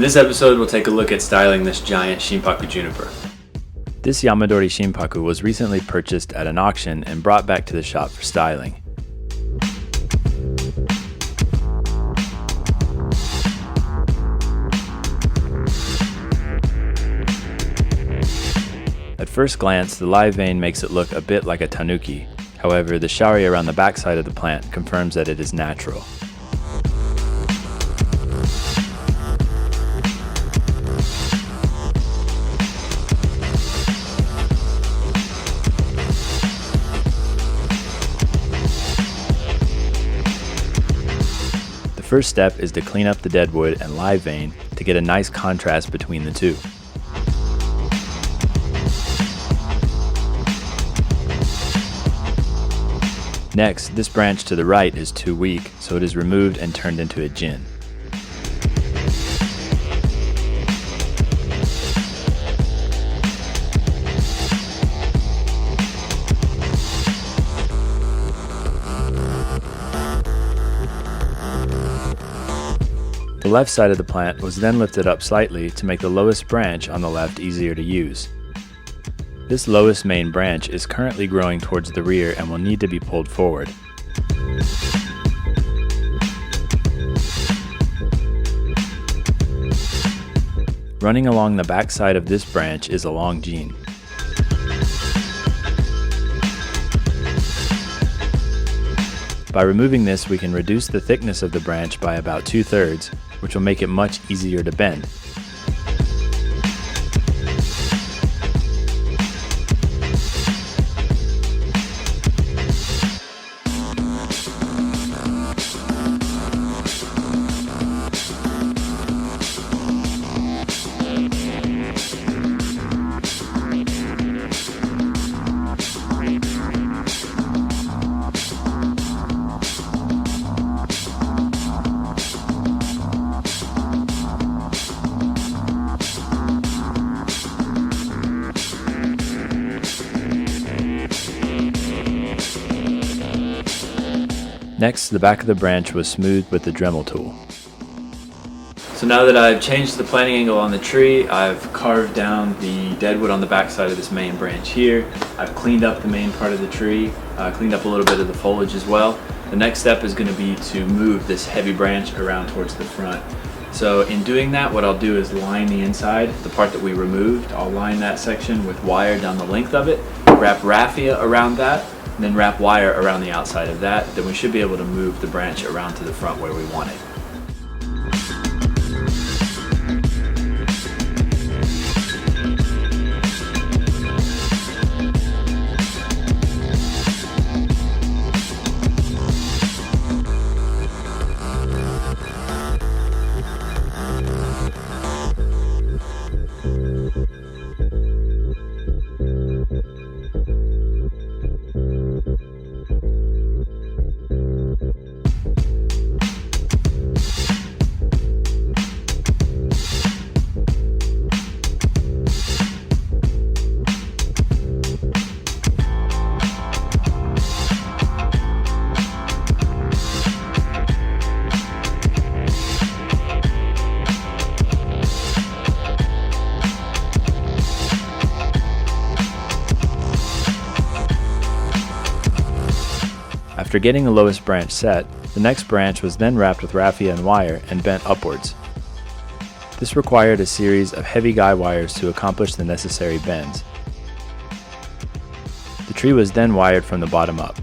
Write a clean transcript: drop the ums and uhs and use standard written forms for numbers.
this episode, we'll take a look at styling this giant Shimpaku Juniper. This Yamadori Shimpaku was recently purchased at an auction and brought back to the shop for styling. At first glance, the live vein makes it look a bit like a tanuki. However, the shari around the backside of the plant confirms that it is natural. The first step is to clean up the dead wood and live vein to get a nice contrast between the two. Next, this branch to the right is too weak, so it is removed and turned into a jin. The left side of the plant was then lifted up slightly to make the lowest branch on the left easier to use. This lowest main branch is currently growing towards the rear and will need to be pulled forward. Running along the back side of this branch is a long jin. By removing this, we can reduce the thickness of the branch by about 2/3, which will make it much easier to bend. Next, the back of the branch was smoothed with the Dremel tool. So now that I've changed the planting angle on the tree, I've carved down the deadwood on the back side of this main branch here. I've cleaned up the main part of the tree, cleaned up a little bit of the foliage as well. The next step is going to be to move this heavy branch around towards the front. So in doing that, what I'll do is line the inside, the part that we removed. I'll line that section with wire down the length of it, wrap raffia around that, and then wrap wire around the outside of that. Then we should be able to move the branch around to the front where we want it. After getting the lowest branch set, the next branch was then wrapped with raffia and wire and bent upwards. This required a series of heavy guy wires to accomplish the necessary bends. The tree was then wired from the bottom up.